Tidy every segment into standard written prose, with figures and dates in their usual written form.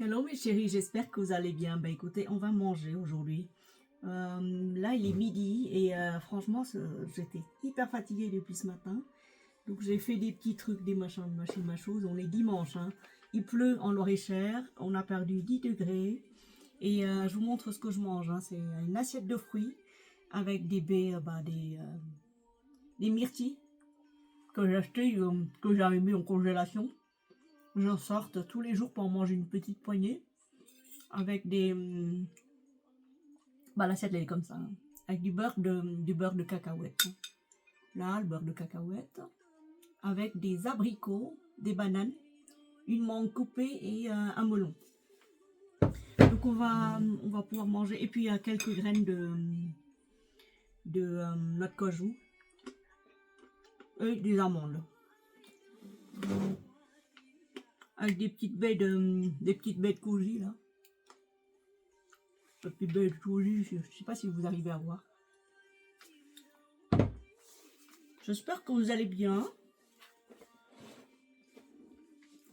Hello mes chéris, j'espère que vous allez bien. Bah écoutez, on va manger aujourd'hui. Là il est midi et franchement j'étais hyper fatiguée depuis ce matin. Donc j'ai fait des petits trucs, des machins, ma chose. On est dimanche, hein. Il pleut en Loir-et-Cher, on a perdu 10 degrés. Et je vous montre ce que je mange, hein. C'est une assiette de fruits avec des myrtilles que j'ai acheté, que j'avais mis en congélation. J'en sorte tous les jours pour en manger une petite poignée. Avec l'assiette elle est comme ça, hein. Avec du beurre de cacahuète, hein. Là le beurre de cacahuète avec des abricots, des bananes, une mangue coupée et un melon. Donc on va pouvoir manger. Et puis il y a quelques graines de noix de cajou et des amandes avec des petites baies de coulis là. Des petites baies de coulis, je sais pas si vous arrivez à voir. J'espère que vous allez bien.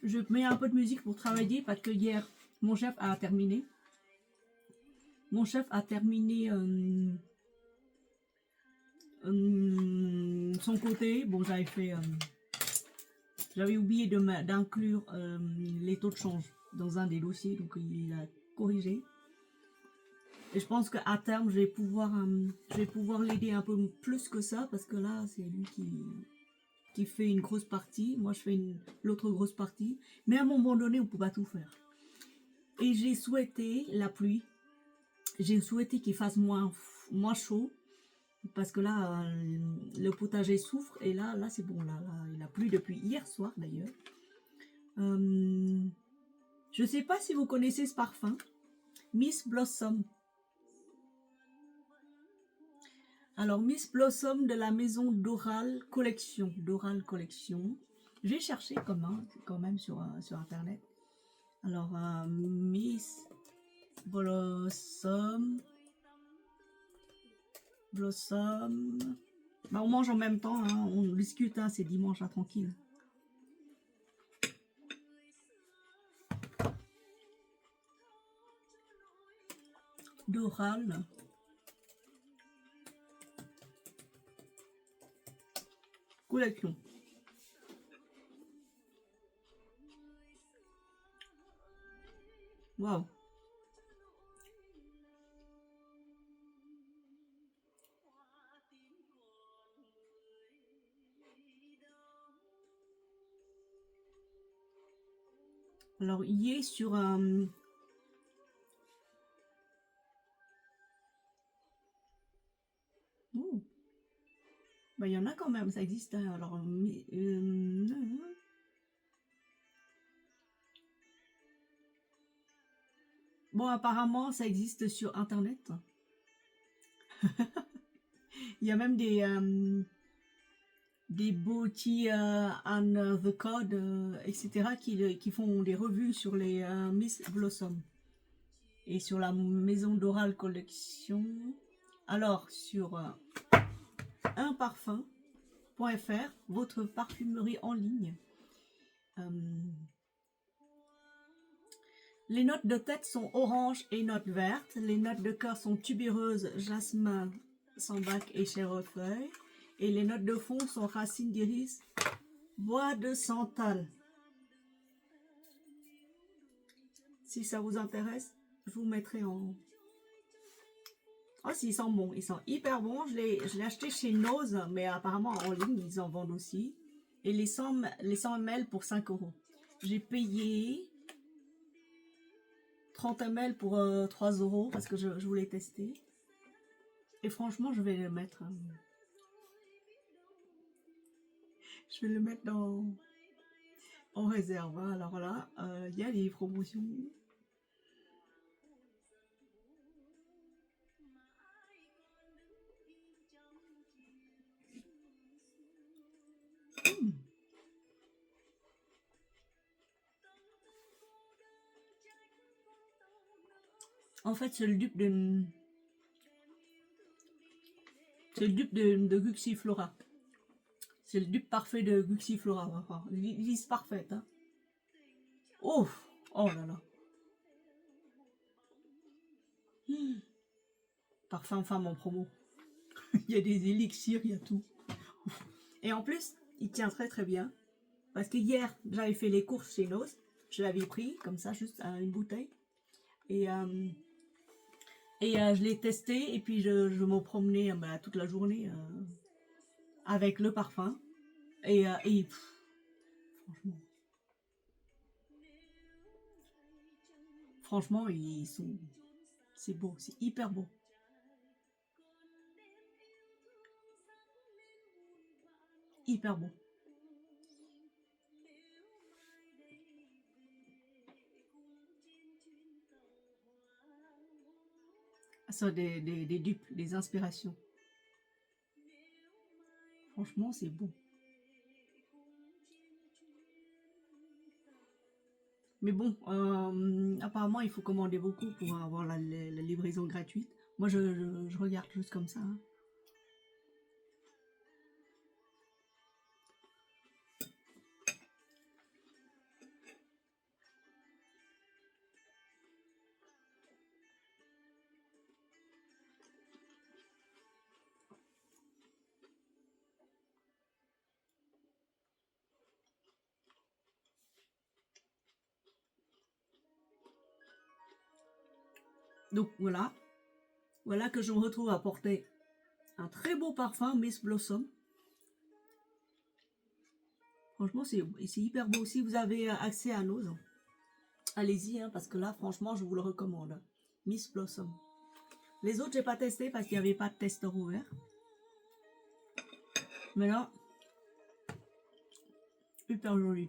Je mets un peu de musique pour travailler parce que hier, mon chef a terminé. Mon chef a terminé son côté. Bon, j'avais oublié d'inclure les taux de change dans un des dossiers, donc il a corrigé. Et je pense qu'à terme, je vais pouvoir l'aider un peu plus que ça parce que là, c'est lui qui fait une grosse partie. Moi, je fais l'autre grosse partie. Mais à un moment donné, on ne peut pas tout faire. Et j'ai souhaité la pluie. J'ai souhaité qu'il fasse moins chaud. Parce que là, le potager souffre. Et là c'est bon. Là, il a plu depuis hier soir d'ailleurs. Je ne sais pas si vous connaissez ce parfum. Miss Blossom. Alors, Miss Blossom de la maison Doral Collection. Doral Collection. J'ai cherché quand même sur Internet. Alors, Miss Blossom. Bah, on mange en même temps, hein, on discute, hein, c'est dimanche, hein, tranquille. Doral. Collection. Waouh. Alors, il est sur un... Oh. Bah, il y en a quand même, ça existe, hein. Alors, bon, apparemment, ça existe sur Internet. Il y a même des Beauty and the Code, etc. qui font des revues sur les Miss Blossom. Et sur la maison Doral Collection. Alors, sur unparfum.fr, votre parfumerie en ligne. Les notes de tête sont orange et notes vertes. Les notes de cœur sont tubéreuse, jasmin, sambac et chèvrefeuille. Et les notes de fond sont racines d'iris, bois de santal. Si ça vous intéresse, je vous mettrai en... Oh, s'ils sont bons, ils sont hyper bons. Je l'ai acheté chez Nose, mais apparemment en ligne, ils en vendent aussi. Et les 100 ml pour 5 €. J'ai payé 30 ml pour 3 € parce que je voulais tester. Et franchement, je vais le mettre. Je vais le mettre en réserve. Alors là, il y a les promotions. En fait, c'est le dupe de... C'est le dupe de Guxiflora. C'est le dupe parfait de Guxiflora. Lise parfaite. Hein. Oh là là. parfum femme en promo. Il y a des élixirs, il y a tout. Et en plus, il tient très très bien. Parce que hier, j'avais fait les courses chez Nose. Je l'avais pris, comme ça, juste une bouteille. Et je l'ai testé. Et puis, je me promenais toute la journée avec le parfum. Franchement, franchement, c'est beau. C'est hyper beau. Hyper beau. Ça, des dupes, des inspirations. Franchement, c'est beau. Mais bon, apparemment, il faut commander beaucoup pour avoir la livraison gratuite. Moi, je regarde juste comme ça. Hein. Donc voilà, voilà que je me retrouve à porter un très beau parfum Miss Blossom. Franchement, c'est hyper beau. Si vous avez accès à Nose, allez-y, hein, parce que là, franchement, je vous le recommande. Miss Blossom. Les autres, j'ai pas testé parce qu'il n'y avait pas de testeur ouvert. Mais là, hyper joli.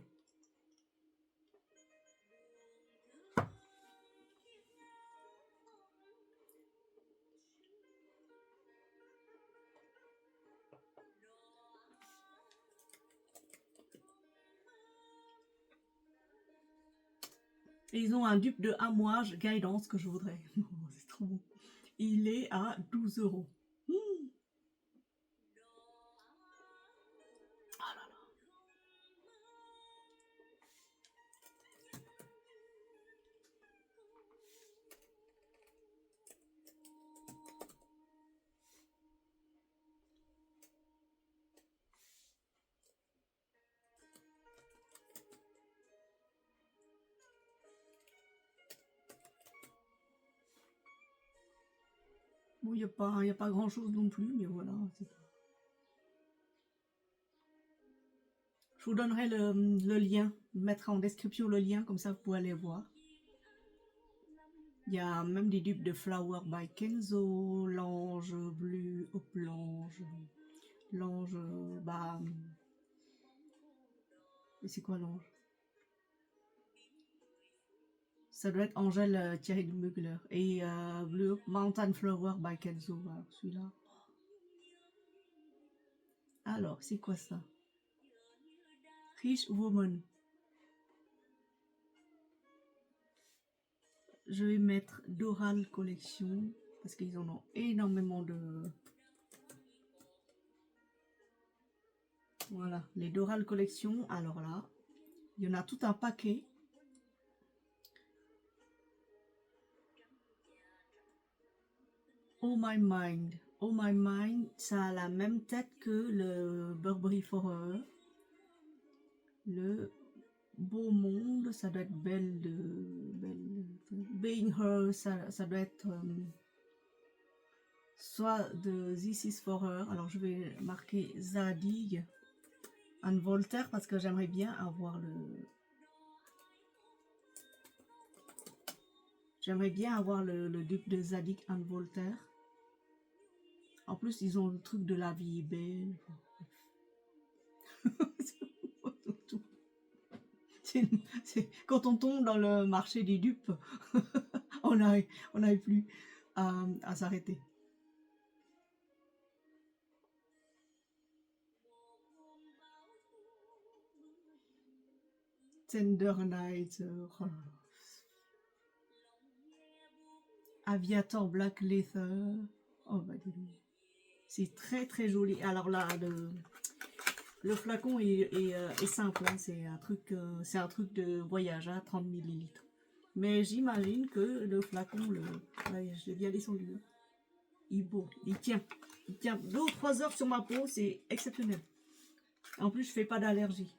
Et ils ont un dupe de Amouage Guidance que je voudrais. C'est trop beau. Il est à 12 €. Ah là là. Bon, il n'y a pas grand chose non plus, mais voilà. Je vous donnerai le lien, mettre en description le lien, comme ça vous pouvez aller voir. Il y a même des dupes de Flower by Kenzo, l'ange bleu, hop, l'ange, mais c'est quoi l'ange? Ça doit être Angèle Thierry de Mugler. Et Blue Mountain Flower by Kenzo, voilà, celui-là. Alors, c'est quoi ça? Rich Woman. Je vais mettre Doral Collection, parce qu'ils en ont énormément de... Voilà, les Doral Collection, alors là, il y en a tout un paquet. Oh My Mind. Oh My Mind, ça a la même tête que le Burberry Forever. Le Beau Monde, ça doit être Being Her, ça doit être soit de This Is For Her. Alors je vais marquer Zadig and Voltaire parce que j'aimerais bien avoir le... J'aimerais bien avoir le dupe de Zadig and Voltaire. En plus, ils ont le truc de La Vie est belle. Quand on tombe dans le marché des dupes, on n'arrive plus à s'arrêter. Tender Night, oh là là. Aviator Black Leather, oh bah dis donc. C'est très très joli. Alors là, le flacon est simple, hein. C'est un truc de voyage, hein, 30 ml. Mais j'imagine que le flacon, ouais, je l'ai bien descendu. Il tient. Il tient 2 ou 3 heures sur ma peau, c'est exceptionnel. En plus, je fais pas d'allergie.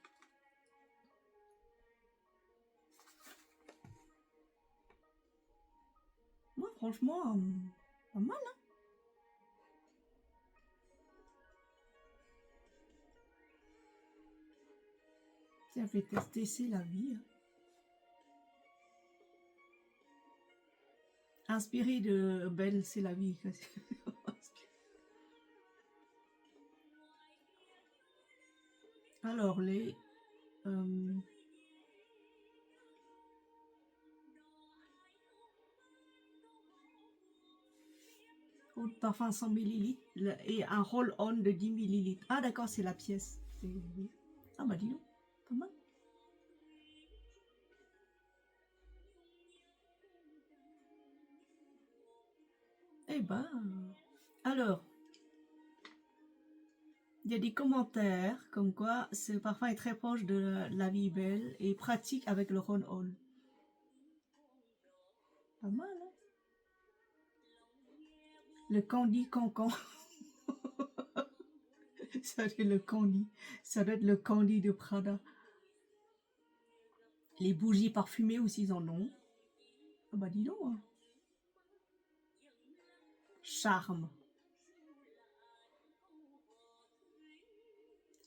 Moi, franchement, pas mal, hein. Ça fait tester, c'est la vie. Inspiré de Belle, c'est la vie. Alors, les... eau de parfum 100 ml et un roll-on de 10 ml. Ah d'accord, c'est la pièce. Ah bah dis donc, pas mal. Eh ben, alors, il y a des commentaires comme quoi ce parfum est très proche de la vie belle et pratique avec le roll-on. Pas mal, hein? Le candy cancan. Ça doit être le candy. Ça doit être le candy de Prada. Les bougies parfumées aussi, ils en ont. Ah bah dis donc, hein. Charme.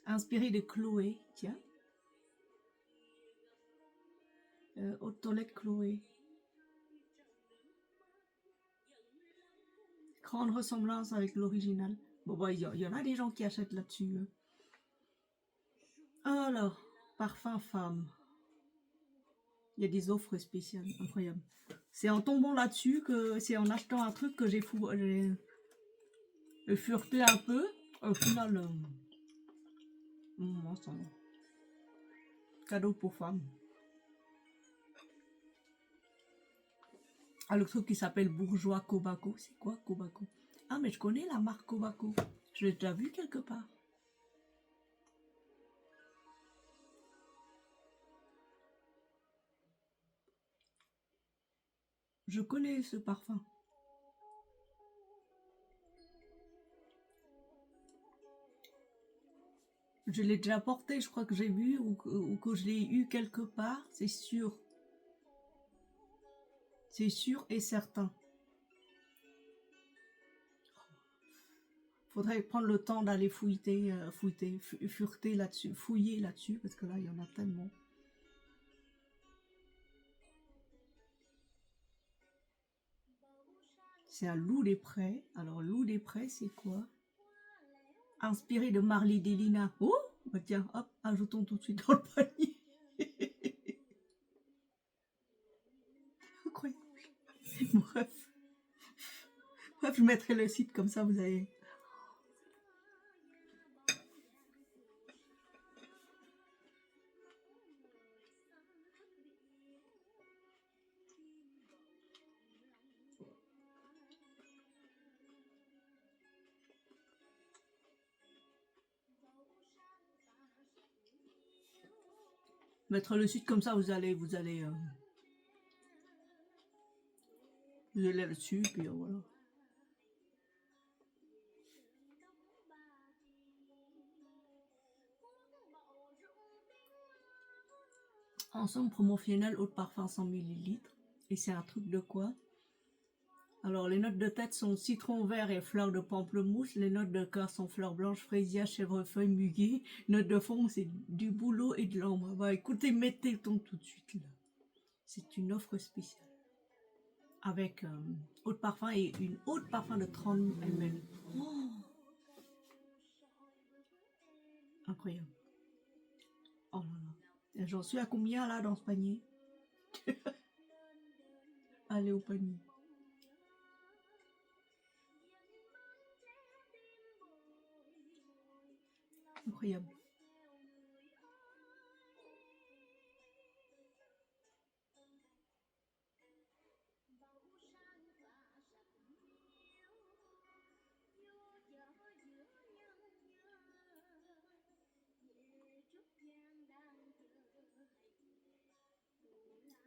Inspiré de Chloé, tiens. Haute toilette Chloé. Grande ressemblance avec l'original. Bon, bah, il y en a des gens qui achètent là-dessus. Alors, parfum femme. Il y a des offres spéciales, incroyable. C'est en tombant là-dessus que c'est en achetant un truc que j'ai fureté un peu. Au final, c'est un cadeau pour femme. Ah, le truc qui s'appelle Bourgeois Kobako. C'est quoi Kobako? Ah, mais je connais la marque Kobako. Je l'ai déjà vu quelque part. Je connais ce parfum. Je l'ai déjà porté, je crois que j'ai vu ou que je l'ai eu quelque part, c'est sûr. C'est sûr et certain. Faudrait prendre le temps d'aller fureter là-dessus, fouiller là-dessus, parce que là, il y en a tellement. C'est un loup des prés. Alors, loup des prés, c'est quoi? Inspiré de Marley Delina. Oh, bah tiens, hop, ajoutons tout de suite dans le panier. Incroyable. Bref. Bref, je mettrai le site comme ça, vous avez... Mettre le site comme ça, vous allez là-dessus, puis voilà. Ensemble promotionnel eau de parfum 100 ml. Et c'est un truc de quoi? Alors, les notes de tête sont citron vert et fleur de pamplemousse. Les notes de cœur sont fleur blanche, fraisière, chèvrefeuille, muguet. Notes de fond, c'est du bouleau et de l'ambre. Bah, écoutez, mettez ton tout de suite là. C'est une offre spéciale. Avec eau de parfum et une eau de parfum de 30 ml. Oh, incroyable. Oh là là. J'en suis à combien là dans ce panier? Allez au panier. Incroyable.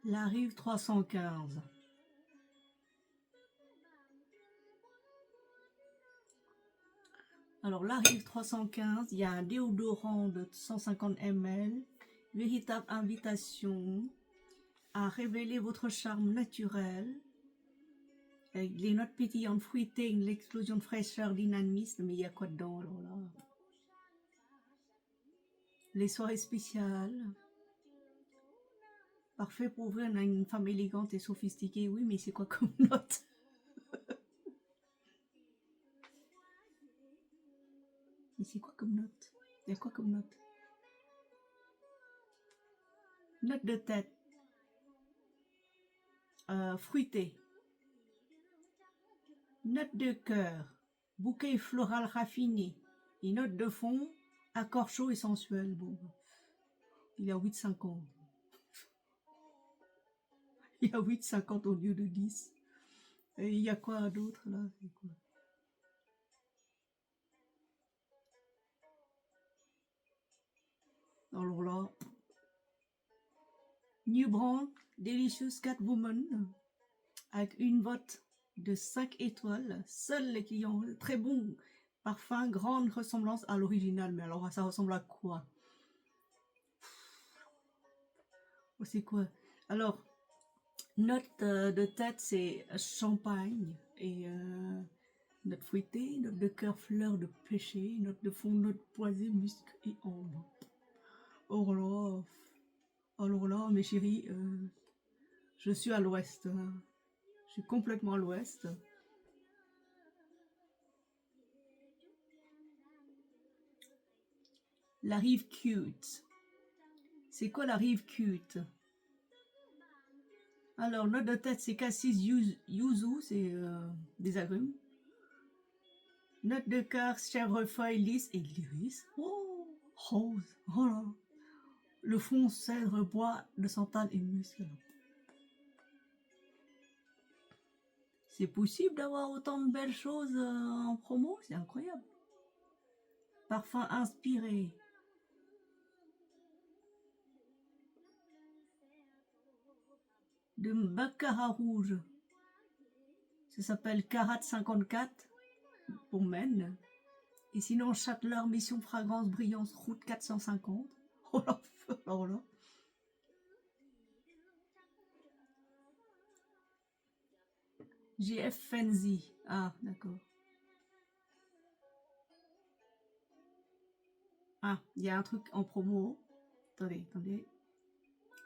La rive 315. Alors là, Rive 315, il y a un déodorant de 150 ml. Véritable invitation à révéler votre charme naturel. Avec les notes pétillantes fruitées, l'explosion de fraîcheur, dynamisme. Mais il y a quoi dedans alors là? Les soirées spéciales. Parfait pour ouvrir une femme élégante et sophistiquée. Oui, mais c'est quoi comme note? Mais c'est quoi comme note? Il y a quoi comme note? Note de tête. Fruitée. Note de cœur. Bouquet floral raffiné. Et note de fond. Accord chaud et sensuel. Bon. Il y a 8,50. Il y a 8,50 au lieu de 10. Et il y a quoi d'autre là? C'est quoi? Alors là. New Brand Delicious Catwoman. Avec une vote de 5 étoiles. Seuls les clients. Très bon parfum. Grande ressemblance à l'original. Mais alors ça ressemble à quoi? C'est quoi? Alors. Note de tête, c'est champagne et note fruitée, note de cœur, fleur de pêcher, note de fond, note poisée, musc et ambre. Alors là, mes chéris, je suis à l'ouest. Hein. Je suis complètement à l'ouest. La rive cute. C'est quoi la rive cute? Alors, note de tête, c'est cassis yuzu, c'est des agrumes. Note de cœur, chèvrefeuille, lys et l'iris. Oh, rose. Oh là. Le fond, cèdre, bois de santal et musc. C'est possible d'avoir autant de belles choses en promo, c'est incroyable. Parfum inspiré. De baccarat rouge. Ça s'appelle Carat 54 pour men. Et sinon, Châteleur, Mission Fragrance, Brillance, Route 450. Oh là, oh là. GF Fenzi. Ah, d'accord. Ah, il y a un truc en promo. Attendez.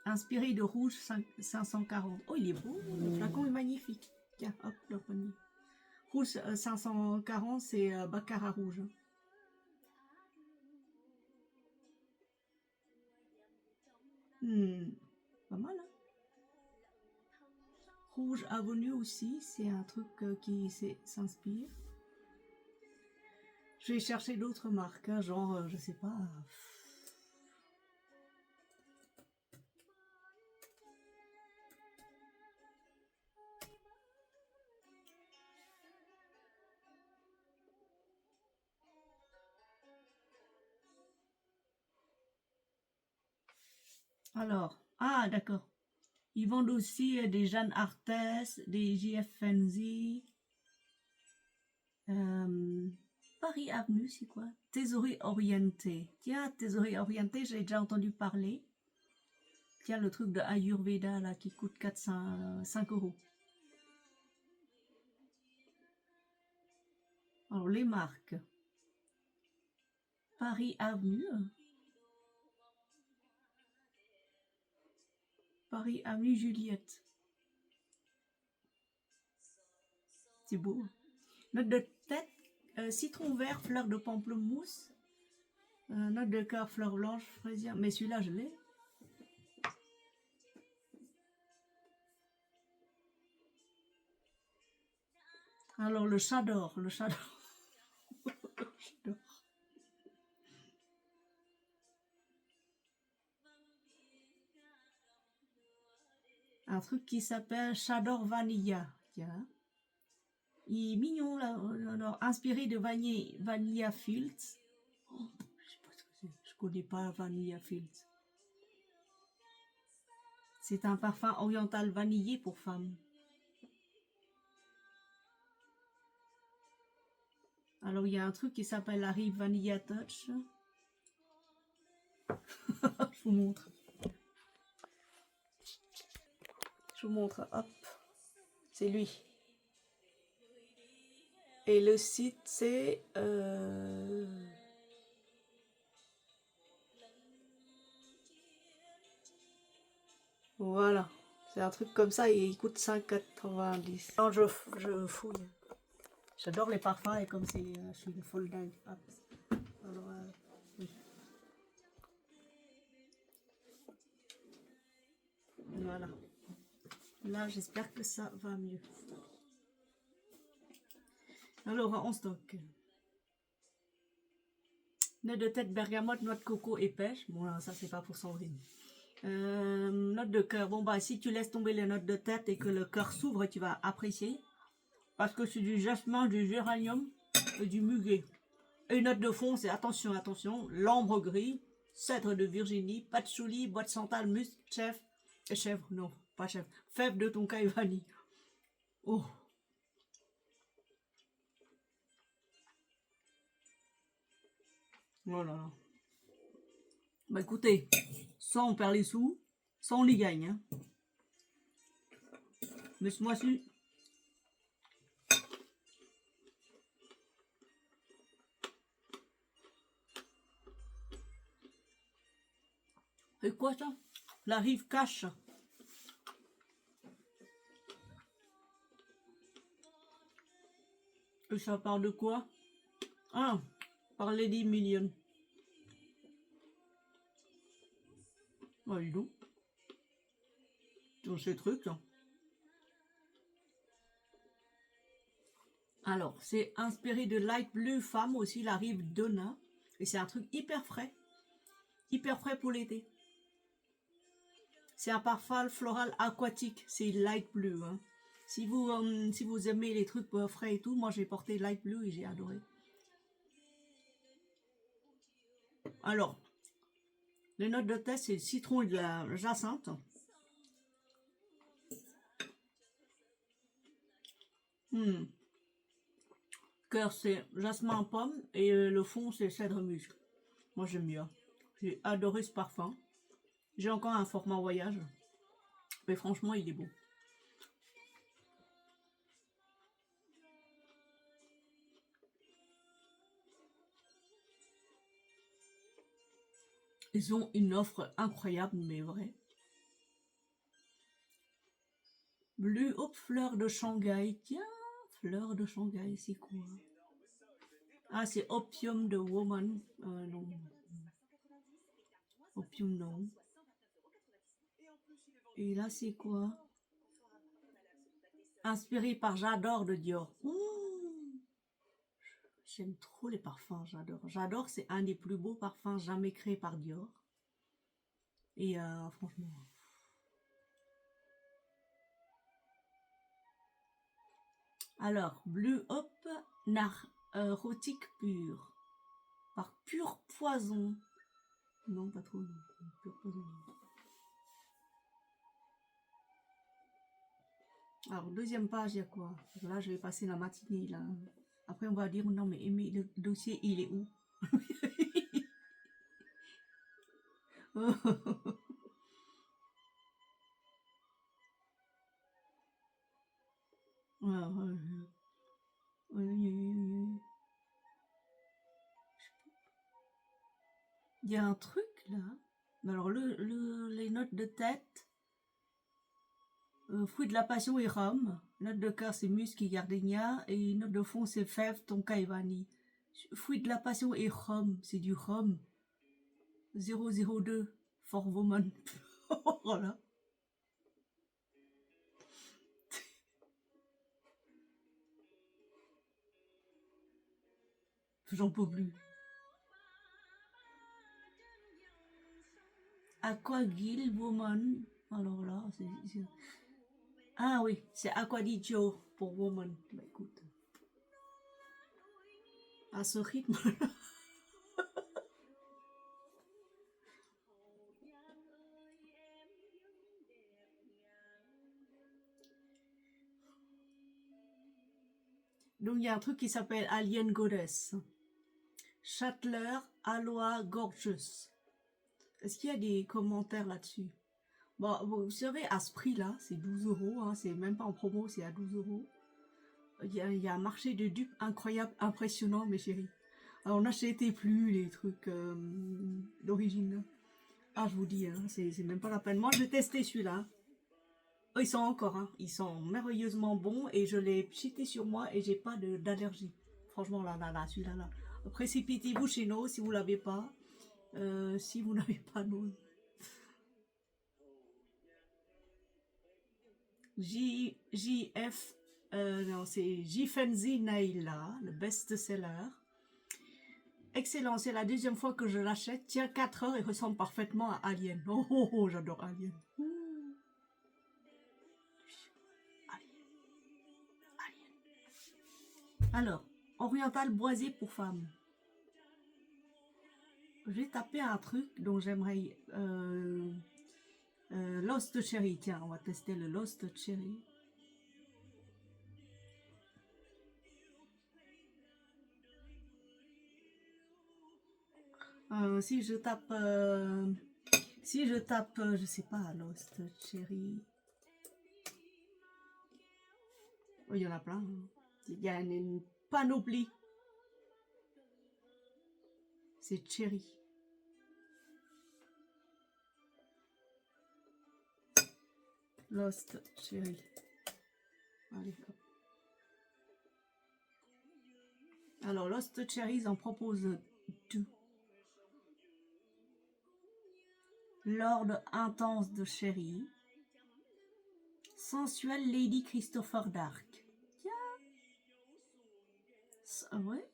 Inspiré de rouge 540. Oh, il est beau. Le flacon est magnifique. Tiens, hop, le panier. Rouge 540, c'est baccarat rouge. Pas mal, hein? Rouge Avenue aussi, c'est un truc qui s'inspire. Je vais chercher d'autres marques, hein, genre, je sais pas. Alors, ah, d'accord. Ils vendent aussi des Jeanne Arthès, des JF Fenzi. Paris Avenue, c'est quoi? Thésaurie orientée. Tiens, thésaurie orientée, j'ai déjà entendu parler. Tiens, le truc de Ayurveda, là, qui coûte 5 euros. Alors, les marques. Paris Avenue. Paris Avenue Juliette. C'est beau. Note de tête, citron vert, fleur de pamplemousse. Note de cœur, fleur blanche, fraisière. Mais celui-là, je l'ai. Alors, le chat d'or. Le chat d'or. Un truc qui s'appelle Chador Vanilla. Tiens. Il est mignon, là. Alors, inspiré de Vanilla Fields. Oh, je sais pas ce que c'est. Je connais pas Vanilla Fields. C'est un parfum oriental vanillé pour femmes. Alors, il y a un truc qui s'appelle la Rive Vanilla Touch. Je vous montre. Je vous montre, hop. C'est lui. Et le site, c'est... Voilà. C'est un truc comme ça et il coûte 5,90. Non, je fouille. J'adore les parfums et comme c'est... je suis une folle dingue. Hop. Alors, oui. Voilà. Là, j'espère que ça va mieux. Alors, en stock. Note de tête, bergamote, noix de coco et pêche. Bon, là, ça, c'est pas pour Sandrine. Note de cœur. Bon, bah, si tu laisses tomber les notes de tête et que le cœur s'ouvre, tu vas apprécier. Parce que c'est du jasmin, du géranium et du muguet. Et une note de fond, c'est attention, attention, l'ambre gris, cèdre de Virginie, patchouli, bois de santal, musc, chèvre, non, pas chèvre, fève de tonka et vanille. Oh. Oh là là. Bah écoutez, soit on perd les sous, soit on les gagne. Hein. Mais ce mois-ci, c'est quoi ça? La rive cache. Et ça parle de quoi? Ah, par Lady Million. Ah, dis donc. Dans ces trucs. Hein. Alors, c'est inspiré de Light Blue Femme aussi, la rive Donna. Et c'est un truc hyper frais. Hyper frais pour l'été. C'est un parfum floral aquatique. C'est Light Blue. Hein. Si vous aimez les trucs frais et tout, moi j'ai porté Light Blue et j'ai adoré. Alors, les notes de test, c'est le citron et de la jacinthe. Cœur, c'est jasmin pomme et le fond, c'est cèdre musc. Moi, j'aime bien. J'ai adoré ce parfum. J'ai encore un format voyage. Mais franchement, il est beau. Ils ont une offre incroyable, mais vraie. Bleu, hop, fleur de Shanghai. Tiens, fleur de Shanghai, c'est quoi? Ah, c'est Opium de Woman. Non. Opium, non. Et là, c'est quoi? Inspiré par J'adore de Dior. J'aime trop les parfums, j'adore. J'adore, c'est un des plus beaux parfums jamais créés par Dior. Et franchement... Alors, Blue Hop Narcotique Pur. Par Pur Poison. Non, pas trop. Non. Pur Poison. Alors, deuxième page, il y a quoi? Là, je vais passer la matinée, là. Après, on va dire, non, mais Aimé, le dossier, il est où? Il y a un truc, là. Alors, les notes de tête... fruit de la passion et rhum. Note de cœur, c'est musc et gardenia. Et note de fond, c'est fève, tonka et vanille. Fruit de la passion et rhum, c'est du rhum. 002 for woman. Voilà. J'en peux plus. Aquagil woman. Alors là, c'est... Ah oui, c'est Aquadigio pour woman. Bah écoute. À ce rythme. Donc il y a un truc qui s'appelle Alien Goddess. Chatler Aloha Gorgeous. Est-ce qu'il y a des commentaires là-dessus? Bon, vous savez, à ce prix-là, c'est 12 euros. Hein, c'est même pas en promo, c'est à 12 euros. Il y a un marché de dupes incroyable, impressionnant, mes chéris. Alors, n'achetez plus les trucs d'origine. Ah, je vous dis, hein, c'est même pas la peine. Moi, j'ai testé celui-là. Oh, ils sont encore, hein. Ils sont merveilleusement bons et je l'ai cheaté sur moi et j'ai pas d'allergie. Franchement, là, celui-là, là. Précipitez-vous chez nous si vous l'avez pas. Si vous n'avez pas nous. JF, non, c'est Jifenzi Naila, le best-seller. Excellent, c'est la deuxième fois que je l'achète. Tient 4 heures et ressemble parfaitement à Alien. Oh, oh, oh, j'adore Alien. Alors, oriental boisé pour femmes. Je vais taper un truc dont j'aimerais... Lost Cherry, tiens, on va tester le Lost Cherry. Si je tape, je sais pas, Lost Cherry. Oh, il y en a plein. Hein. Il y a une panoplie. C'est Cherry. Lost Cherry. Allez, hop. Alors, Lost Cherries en propose 2. Lord intense de Cherry. Sensuelle Lady Christopher Dark. Tiens. Ouais.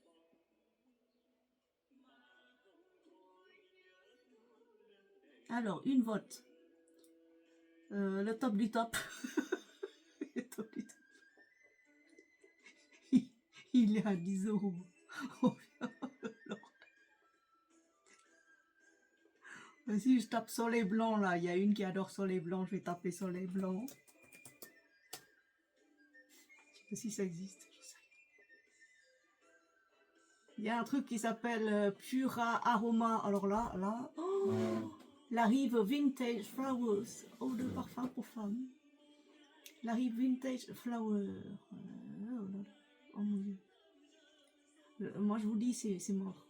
Alors, une vote. Le top du top. Le top du top. Il est à 10 euros. Oh, si je tape soleil blanc, là, il y a une qui adore soleil blanc, je vais taper soleil blanc. Je sais pas si ça existe, je sais. Il y a un truc qui s'appelle Pura Aroma. Alors là, oh, la rive Vintage Flowers. Eau de parfum pour femmes. La rive Vintage Flower. Oh mon dieu. Moi je vous dis, c'est mort.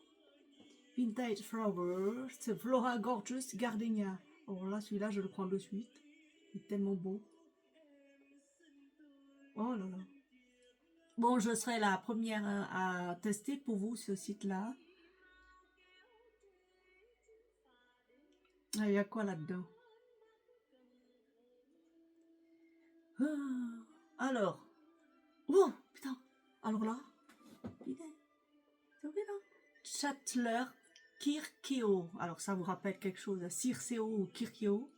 Vintage Flower. C'est Flora Gorgeous Gardenia. Alors là, celui-là, je le prends de suite. Il est tellement beau. Oh là là. Bon, je serai la première à tester pour vous ce site-là. Il y a quoi là-dedans? Alors. Oh, putain. Alors là. Chatler Kirkeo. Alors ça vous rappelle quelque chose, Circeo ou Kirkeo.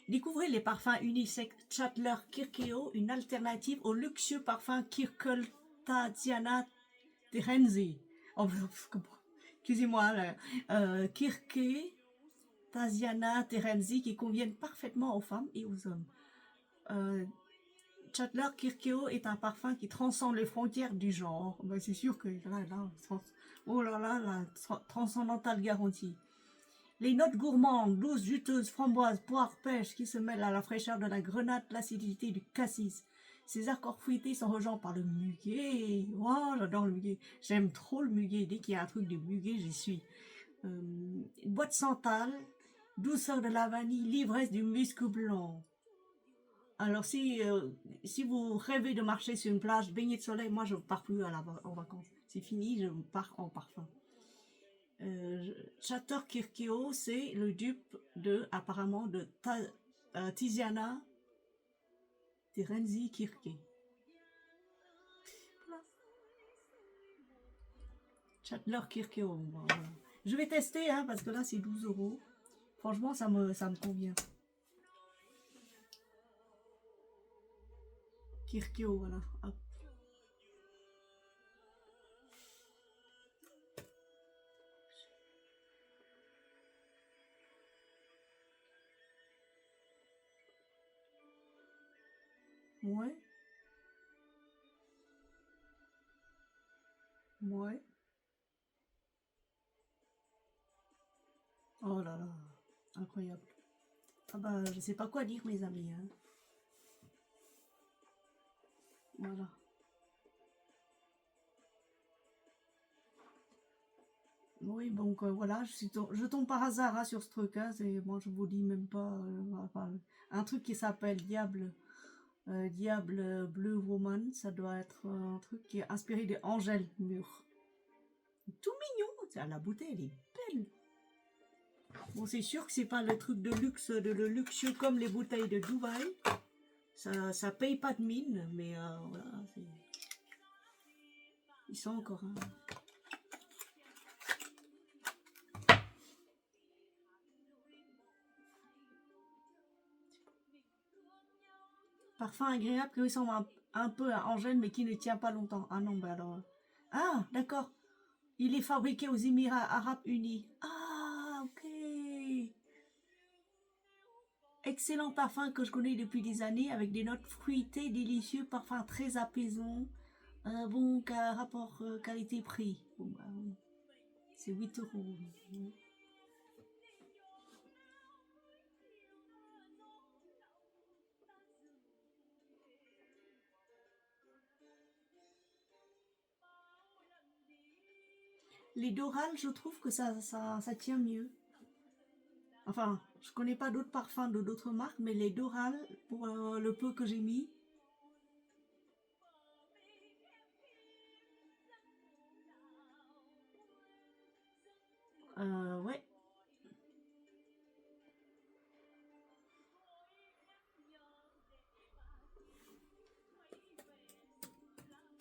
Découvrez les parfums unisex Chatler Kirkeo, une alternative au luxueux parfum Kirkel Tatiana Terenzi. Oh, excusez-moi, Kirke Tatiana Terenzi qui conviennent parfaitement aux femmes et aux hommes. Chatler Kirkeo est un parfum qui transcende les frontières du genre. Ben, c'est sûr que là, oh là là, la transcendantale garantie. Les notes gourmandes, douces, juteuses, framboises, poire, pêche qui se mêlent à la fraîcheur de la grenade, l'acidité du cassis. Ces accords fruités sont rejoints par le muguet. Oh, j'adore le muguet. J'aime trop le muguet. Dès qu'il y a un truc de muguet, j'y suis. Boîte santal, douceur de la vanille, l'ivresse du musc blanc. Alors, si vous rêvez de marcher sur une plage baignée de soleil, moi je ne pars plus en vacances. C'est fini, je pars en parfum. Chatter Kirkeo, c'est le dupe apparemment de Tiziana Terenzi Kirke. Chatler Kirkeo. Voilà. Je vais tester hein, parce que là c'est 12 euros. Franchement, ça me convient. Kirkeo, voilà. Hop. Ouais. Ouais. Oh là là, incroyable. Ah bah, je sais pas quoi dire, mes amis, hein. Voilà. Oui, donc voilà, je tombe par hasard hein, sur ce truc. Hein, moi, je vous dis même pas. Enfin, un truc qui s'appelle Diable Blue Woman. Ça doit être un truc qui est inspiré des Angèle Mur. Tout mignon. La bouteille, elle est belle. Bon, c'est sûr que c'est pas le truc de luxe, le luxueux comme les bouteilles de Dubaï. Ça paye pas de mine, mais voilà, ils sont encore. Hein. Parfum agréable qui ressemble un peu à Angèle, mais qui ne tient pas longtemps. Ah non, bah alors. Ah, d'accord. Il est fabriqué aux Émirats Arabes Unis. Ah, ok. Excellent parfum que je connais depuis des années, avec des notes fruitées, délicieux, parfum très apaisant. Bon, rapport qualité-prix. Bon, bah, c'est 8 €. Les Doral, je trouve que ça tient mieux. Enfin, je connais pas d'autres parfums de d'autres marques, mais les Doral, pour le peu que j'ai mis, ouais.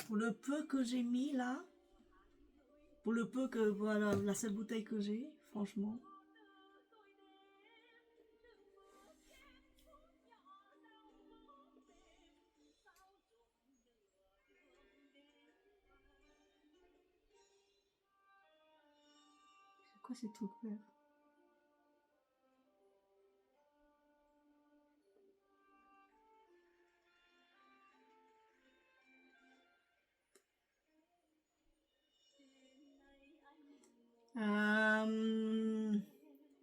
Pour le peu que j'ai mis là, pour le peu que, voilà, la seule bouteille que j'ai, franchement. C'est quoi ces trucs verts?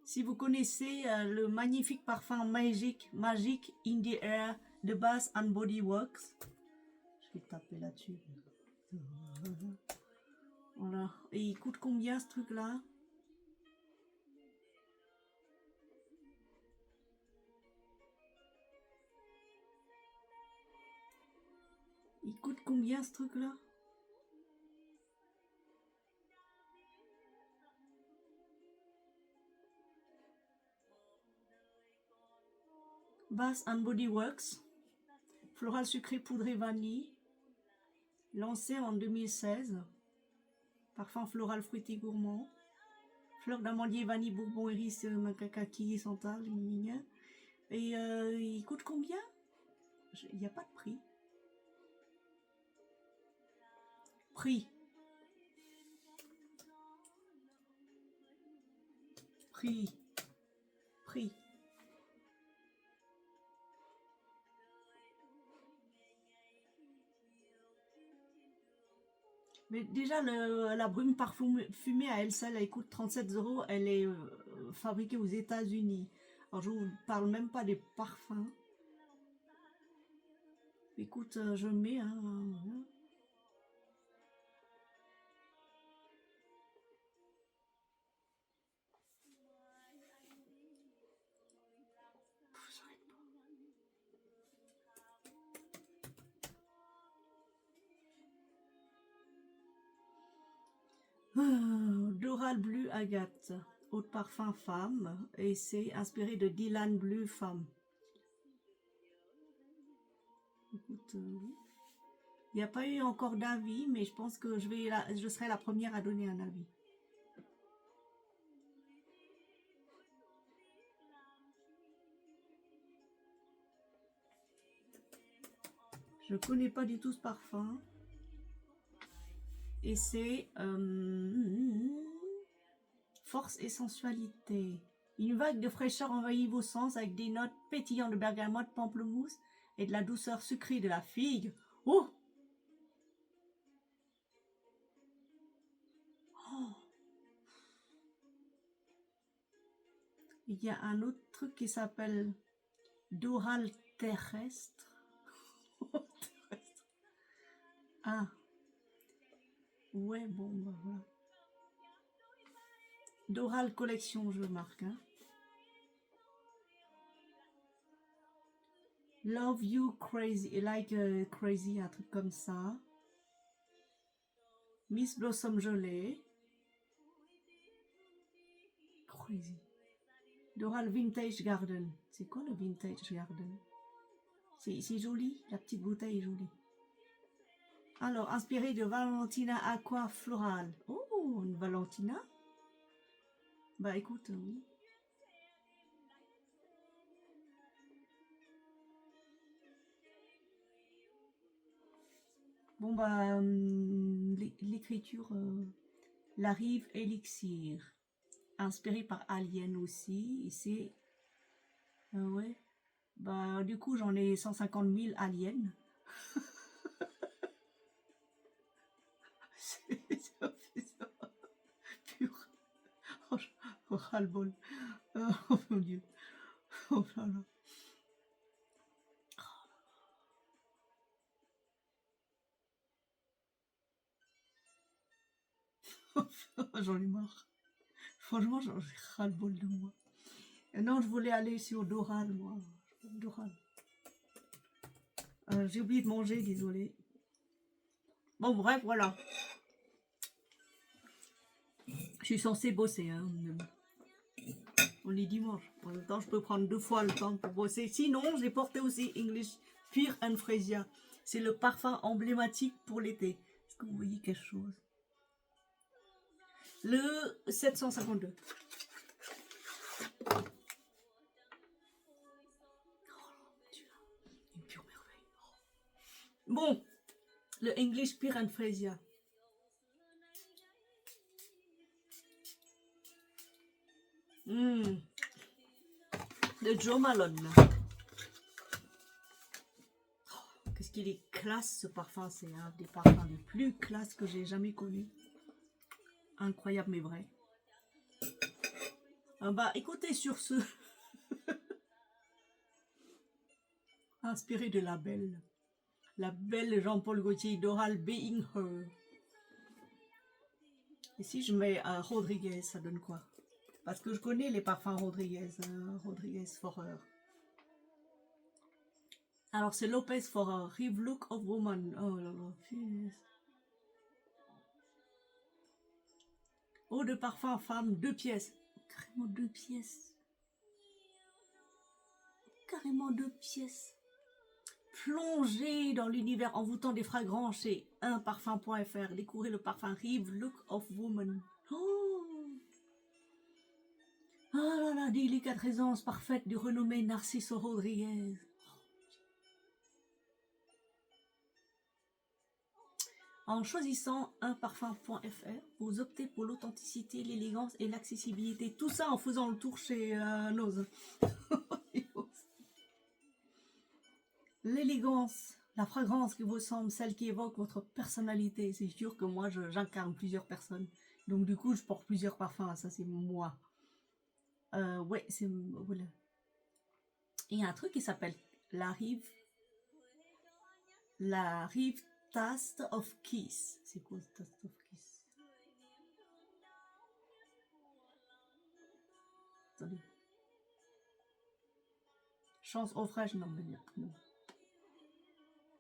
Si vous connaissez le magnifique parfum Magic in the Air de Bath and Body Works, je vais taper là-dessus. Voilà. Et il coûte combien ce truc-là? Il coûte combien ce truc-là? Bath and Body Works, floral sucré poudré vanille, lancé en 2016. Parfum floral fruité gourmand. Fleur d'amandier, vanille, bourbon, iris, macaque, santal. Et il coûte combien? Il n'y a pas de prix. Prix. Prix. Prix. Mais déjà, la brume parfumée à elle seule, elle coûte 37 €. Elle est fabriquée aux États-Unis. Alors, je vous parle même pas des parfums. Écoute, je mets. Hein. Doral Blue Agathe, eau de parfum femme, et c'est inspiré de Dylan Blue Femme. Écoute, oui. Il n'y a pas eu encore d'avis, mais je pense que je serai la première à donner un avis. Je connais pas du tout ce parfum. Et c'est force et sensualité. Une vague de fraîcheur envahit vos sens avec des notes pétillantes de bergamote, pamplemousse et de la douceur sucrée de la figue. Oh! Il y a un autre truc qui s'appelle Doral terrestre. Ah. Ouais, bon, bah voilà. Doral collection, je marque. Hein. Love you crazy, like crazy, un truc comme ça. Miss Blossom gelée. Crazy. Doral Vintage Garden. C'est quoi le Vintage Garden? C'est joli, la petite bouteille est jolie. Alors, inspiré de Valentina Aqua Floral. Oh, une Valentina? Bah écoute, oui. Bon bah, l'écriture, la rive élixir. Inspiré par Alien aussi, et c'est... ouais. Bah du coup, j'en ai 150 000 aliens. Ça fait ça. Pur. Oh, ras-le-bol. Oh mon Dieu. Oh là là. J'en ai marre. Franchement, j'ai ras-le-bol de moi. Non, je voulais aller sur Doral, moi. Doral. J'ai oublié de manger, désolé. Bon, bref, voilà. Je suis censée bosser, hein. On est dimanche. En même temps, je peux prendre 2 fois le temps pour bosser. Sinon, j'ai porté aussi English Pear and Freesia. C'est le parfum emblématique pour l'été. Est-ce que vous voyez quelque chose? Le 752. Une pure merveille. Bon, le English Pear and Freesia. De Joe Malone. Oh, qu'est-ce qu'il est classe ce parfum. C'est un des parfums les plus classes que j'ai jamais connu. Incroyable mais vrai. Bah écoutez, sur ce, inspiré de la belle Jean-Paul Gaultier Doral Being Her. Et si je mets Rodriguez, ça donne quoi? Parce que je connais les parfums Rodriguez, Rodriguez Forer. Alors c'est Lopez Forer, Rive Look of Woman. Oh là là, punaise. Eau de parfum femme, 2 pièces. Carrément 2 pièces. Carrément 2 pièces. Plongez dans l'univers envoûtant des fragrances chez unparfum.fr. Découvrez le parfum Rive Look of Woman. Oh là là, délicate résonance parfaite du renommé Narciso Rodriguez. En choisissant unparfum.fr, vous optez pour l'authenticité, l'élégance et l'accessibilité. Tout ça en faisant le tour chez Nose. L'élégance, la fragrance qui vous semble, celle qui évoque votre personnalité. C'est sûr que moi, j'incarne plusieurs personnes. Donc du coup, je porte plusieurs parfums. Ça, c'est moi. Ouais, c'est... Voilà. Il y a un truc qui s'appelle la rive Taste of Kiss. C'est quoi Taste of Kiss? Attendez. Chance au fraîche, non, mais non.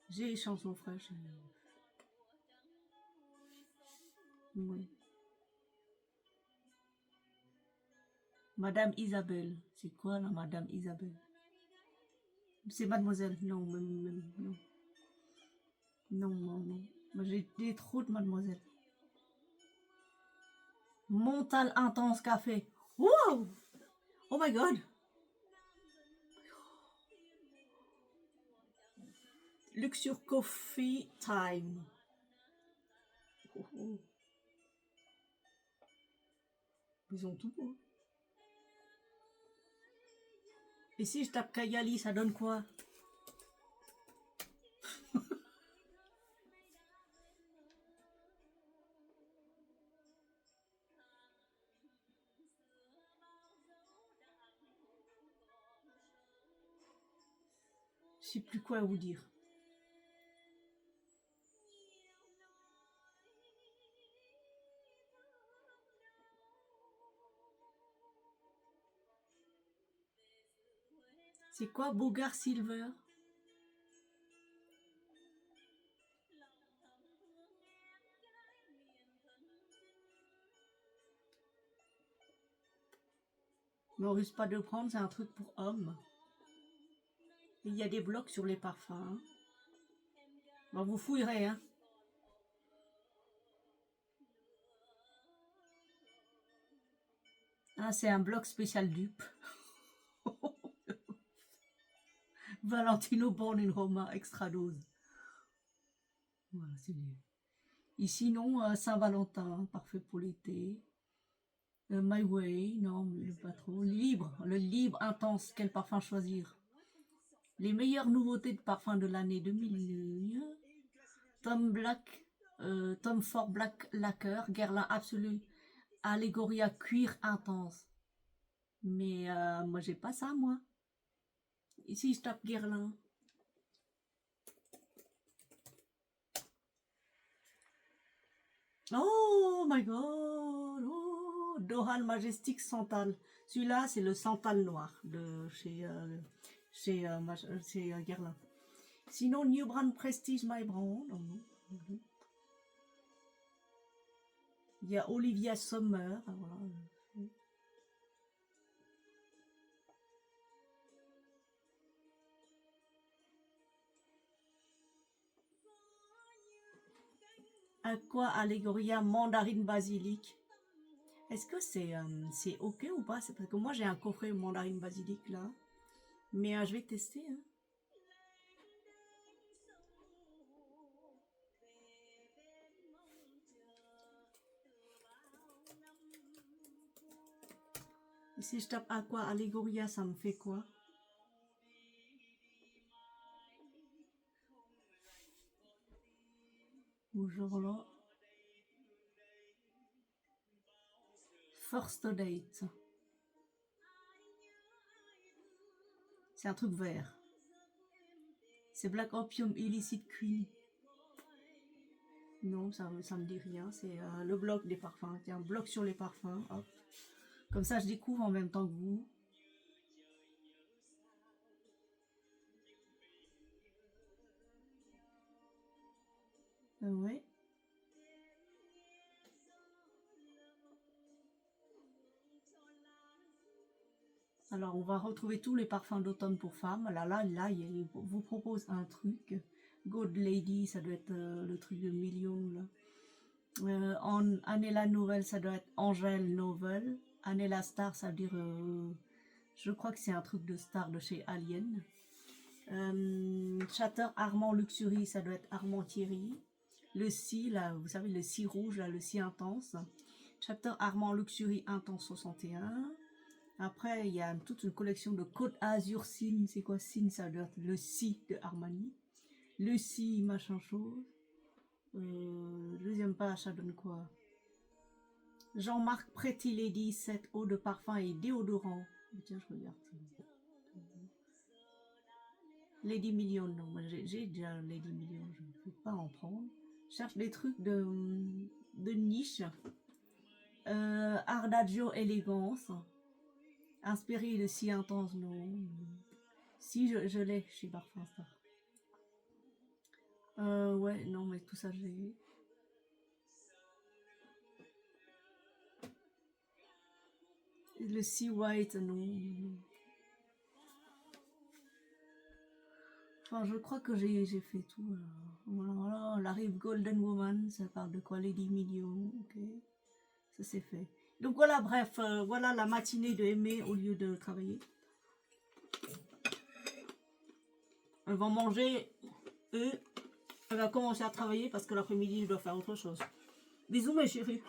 J'ai chance au fraîche. Oui. Madame Isabelle. C'est quoi là, Madame Isabelle? C'est mademoiselle. Non, non. Non. J'ai trop de mademoiselle. Montal Intense Café. Wow! Oh my god! Luxure Coffee Time. Oh. Ils ont tout. Hein. Et si je tape Kayali, ça donne quoi? sais plus quoi vous dire. C'est quoi Bogart Silver? Mais on risque pas de prendre, c'est un truc pour hommes. Il y a des blocs sur les parfums. Hein. Bon, vous fouillerez, hein. Ah, c'est un bloc spécial dupe. Valentino Born in Roma, extra dose. Voilà, c'est lui. Ici, non, Saint-Valentin, parfait pour l'été. My Way, non, mais pas trop. Libre, le libre intense, quel parfum choisir? Les meilleures nouveautés de parfums de l'année 2001. Tom Ford Black Lacquer, Guerlain Absolu, Allegoria cuir intense. Mais moi, j'ai pas ça, moi. Ici, je tape Guerlain. Oh my god! Oh, Dohan Majestic Santal. Celui-là, c'est le Santal noir de chez Guerlain. Sinon, New Brand Prestige My Brand. Il y a Olivia Sommer. Voilà. Aqua Allegoria Mandarine Basilic. Est-ce que c'est ok ou pas? C'est parce que moi j'ai un coffret Mandarine Basilic là. Mais je vais tester. Hein. Et si je tape Aqua Allegoria, ça me fait quoi? Ou genre là. First Date. C'est un truc vert. C'est Black Opium Illicit Queen. Non, ça me dit rien. C'est le bloc des parfums. Tiens, un bloc sur les parfums. Hop. Comme ça, je découvre en même temps que vous. Ouais. Alors, on va retrouver tous les parfums d'automne pour femmes. Là, il vous propose un truc. God Lady, ça doit être le truc de millions, là. En Anela Nouvelle, ça doit être Angèle Novel. Anela Star, ça veut dire... je crois que c'est un truc de star de chez Alien. Chatter Armand Luxury, ça doit être Armand Thierry. Le Si, là, vous savez, le Si rouge, là, le Si intense. Chatter Armand Luxury Intense 61. Après, il y a toute une collection de Côte Azur Sin. C'est quoi Sin? Ça doit être le Si de Armani. Le Si, machin chose. Deuxième page, ça donne quoi? Jean-Marc Pretty Lady, 7 eau de parfum et déodorant. Tiens, je regarde. Lady Million, non, j'ai déjà Lady Million, je ne peux pas en prendre. Je cherche des trucs de niche. Ardagio Élégance. Inspiré de Si Intense, non. Si, je l'ai chez Parfum Star. Ouais, non, mais tout ça, j'ai... Le Sea White, non. Enfin, je crois que j'ai fait tout. Voilà, la rive Golden Woman, ça parle de quoi? Lady Million, ok. Ça c'est fait. Donc voilà, bref, voilà la matinée de Aimée au lieu de travailler. Elle va manger et elle va commencer à travailler parce que l'après-midi, je dois faire autre chose. Bisous mes chéris.